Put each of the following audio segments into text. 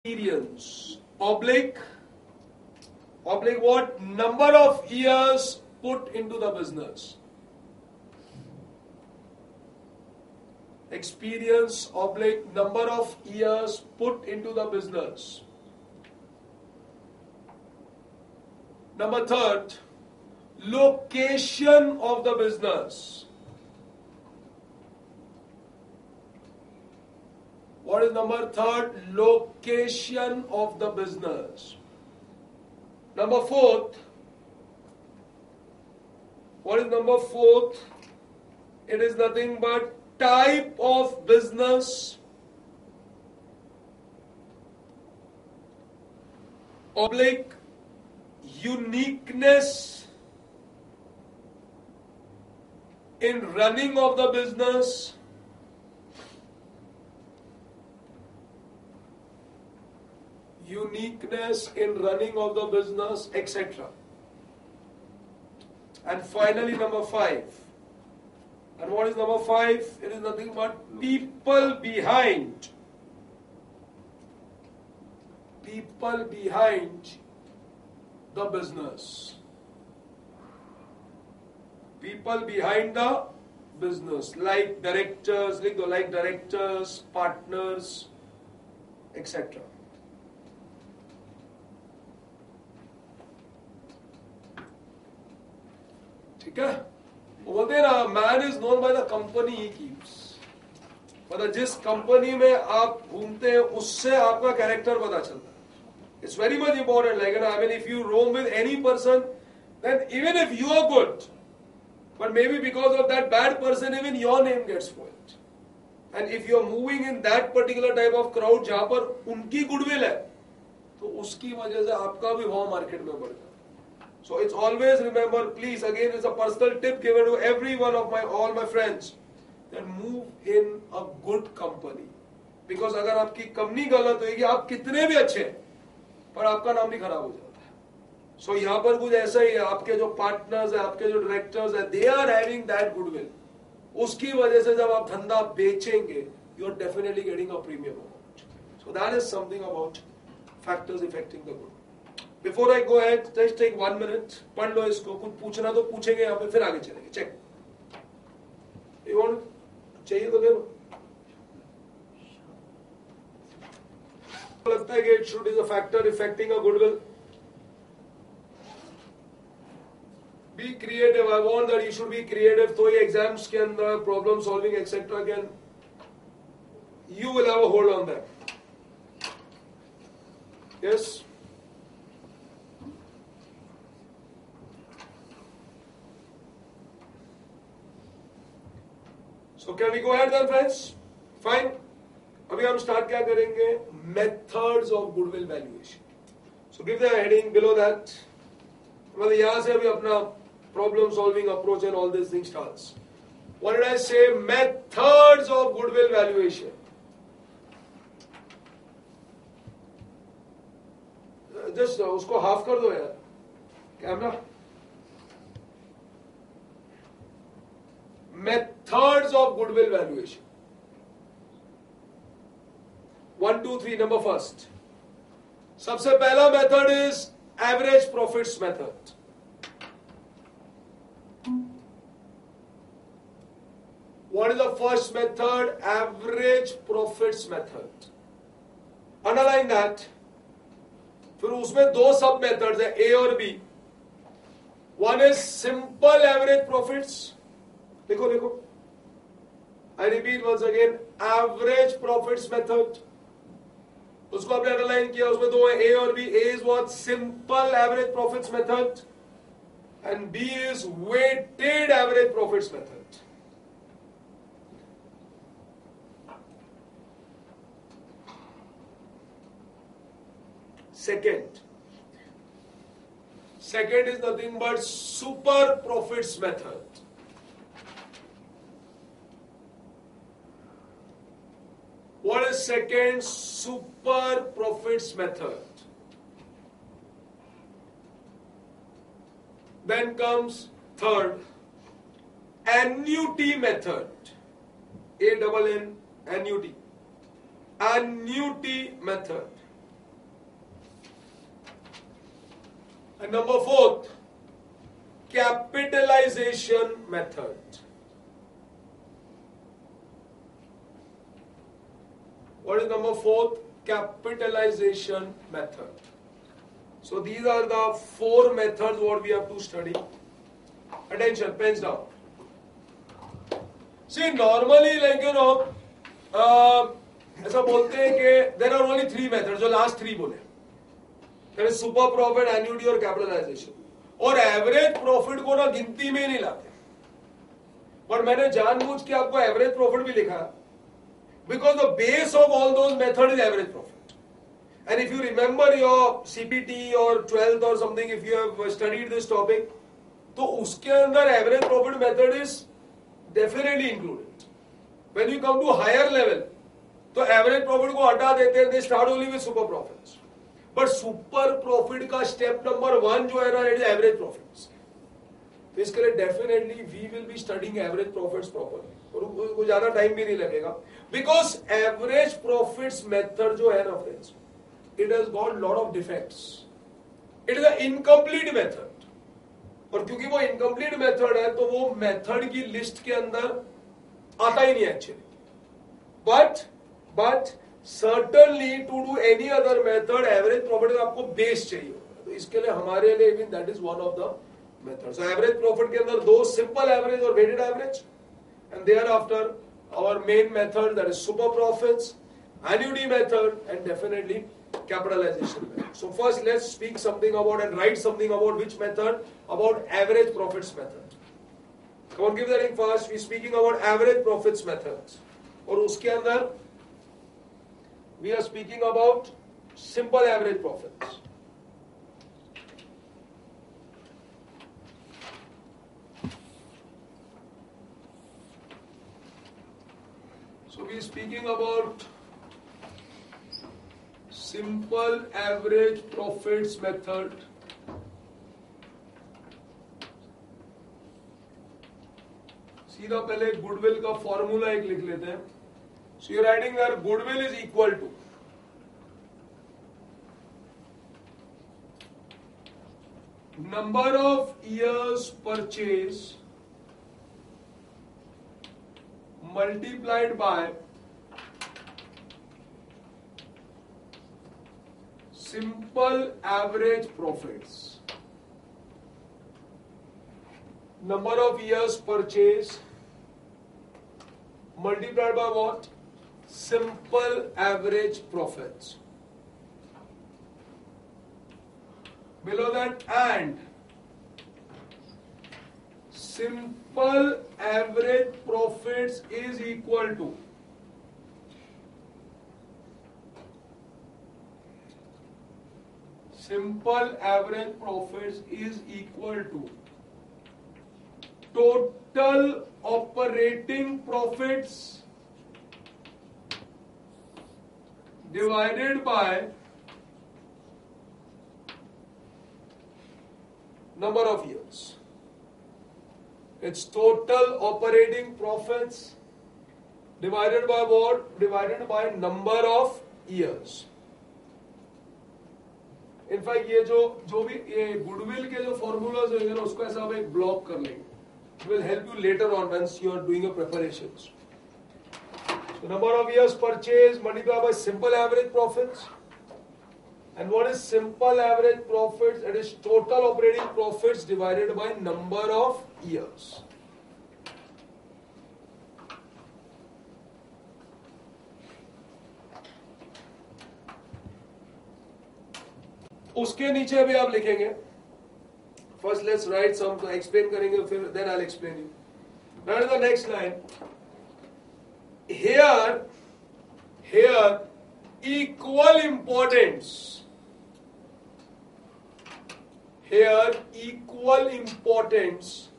Experience. Oblique what? Number of years put into the business. Experience oblique number of years put into the business. Number third, location of the business. What is number third? Location of the business. Number fourth, what is number fourth? It is nothing but type of business, oblique uniqueness in running of the business, uniqueness in running of the business, etc. And finally, number five. And what is number five? It is nothing but people behind. People behind the business. People behind the business, like directors, like directors, partners, etc. ठीक है वो बोलते हैं ना man is known by the company he keeps मतलब जिस company में आप घूमते हैं उससे आपका कैरेक्टर पता चलता है it's very much important like I mean if you roam with any person then even if you are good but maybe because of that bad person even your name gets spoiled and if you are moving in that particular type of crowd जहां पर उनकी goodwill है तो उसकी वजह से आपका भी भाव मार्केट में बढ़ जाता है So it's always remember, please, again, it's a personal tip given to every one of all my friends, that move in a good company. Because अगर आपकी कंपनी गलत होगी, आप कितने भी अच्छे हैं, पर आपका नाम भी खराब हो जाता है. So यहाँ पर कुछ ऐसा ही है, आपके जो पार्टनर्स हैं, आपके जो डायरेक्टर्स हैं, they are having that goodwill. उसकी वजह से जब आप धंधा बेचेंगे, you are definitely getting a premium amount. So that is something about factors affecting the good. Before I go ahead, just take 1 minute. पढ़ लो इसको कुछ पूछना तो पूछेंगे यहाँ पे फिर आगे चलेंगे चेक You want चाहिए तो दे लो लगता है कि it should is a factor affecting a goodwill. Be creative. I want that you should be creative. तो ये exams के अंदर problem solving etc. can you will have a hold on that. Yes. So can we go ahead then friends? Fine. अभी हम start क्या करेंगे? Methods of goodwill valuation. So give the heading below that. मतलब यहाँ से अभी अपना problem solving approach and all these things starts. What did I say? Methods of goodwill valuation. Just उसको half कर दो यार. Camera. Methods of goodwill valuation. 1, 2, 3. Number first. सबसे पहला method is average profits method. What is the first method? Average profits method. Underline that. फिर उसमें दो सब methods हैं A और B. One is simple average profits. देखो देखो I repeat once again average profits method उसको आपने अंडरलाइन किया उसमें दो है A और B. A is what? Simple average profits method and B is weighted average profits method. Second is nothing but super profits method. What is second? Super profits method. Then comes third, annuity method. A double N, annuity. Annuity method. And number fourth, capitalization method. What is number fourth? Capitalization method. So these are the four methods what we have to study. Attention, pens down. See, normally ऐसा बोलते हैं कि there are only three methods, जो last three बोले. There is super profit, annuity और capitalization. और average profit को ना गिनती में ही नहीं लाते. पर मैंने जानबूझ के आपको एवरेज प्रॉफिट भी लिखा, because the base of all those methods is average profit. And if you remember your CPT or 12th or something, if you have studied this topic, तो उसके अंदर average profit method is definitely included. When you come to higher level, तो average profit को हटा देते हैं, they start only with super profits. But super profit का step number 1 जो है ना, it is average profits. तो इसके लिए definitely we will be studying average profits properly. और उसको ज़्यादा time भी नहीं लगेगा. Because average profits method जो है ना friends, it has got lot of defects. It is an incomplete method. और क्योंकि वो incomplete method है, तो वो method की list के अंदर आता ही नहीं actually. But certainly to do any other method, average profit का आपको base चाहिए होगा. तो इसके लिए हमारे लिए even that is one of the methods. So average profit के अंदर दो simple average और weighted average, and thereafter our main method, that is super profits, annuity method, and definitely capitalization method. So first let's speak something about and write something about which method, about average profits method. Come on, give that in fast. We're speaking about average profits methods. और उसके अंदर we are speaking about simple average profits. So we are speaking about simple average profits method. सीधा पहले goodwill का formula एक लिख लेते हैं. So you're writing there goodwill is equal to number of years purchase multiplied by simple average profits. Number of years purchase multiplied by what? Simple average profits. Below that, and simple average profits is equal to simple average profits is equal to total operating profits divided by number of years. It's total operating profits divided by what? Divided by number of years. In fact, ये जो भी ये goodwill के जो formulas होंगे ना, उसको ऐसा आप एक ब्लॉक कर लेंगे. It will help you later on once you are doing your preparations. The number of years purchased multiplied by simple average profits. And what is simple average profits? It is total operating profits divided by number of years. उसके नीचे भी आप लिखेंगे. First let's write some, explain करेंगे, फिर then I'll explain you. Now the next line. Here equal importance. Here equal importance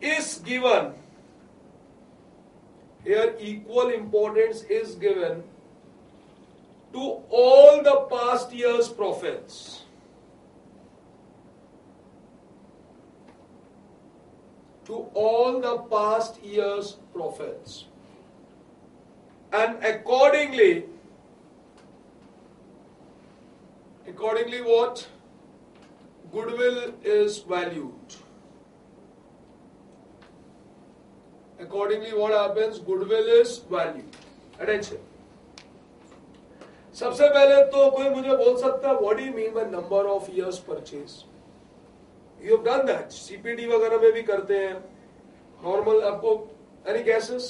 is given. Here equal importance is given to all the past year's profits. To all the past year's profits. And accordingly what? goodwill is valued. Accordingly, what happens? Goodwill is valued. Attention. सबसे पहले तो कोई मुझे बोल सकता है, what do you mean by number of years purchase? You have done that. CPD वगैरह में भी करते हैं. Normal आपको any guesses?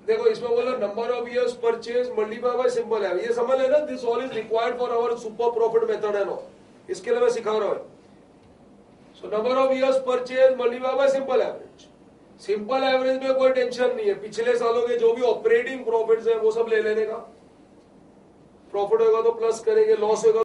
देखो इसमें बोला number of years purchase multiply by simple average. ये समझ लेना, this all is required for our super profit method and all. इसके लिए मैं सिखा रहा हूं. So number of years purchase multiply by simple average. Simple average में कोई टेंशन नहीं है. पिछले सालों के जो भी ऑपरेटिंग प्रॉफिट्स है वो सब ले लेने का. प्रॉफिट होगा तो प्लस करेंगे, लॉस होगा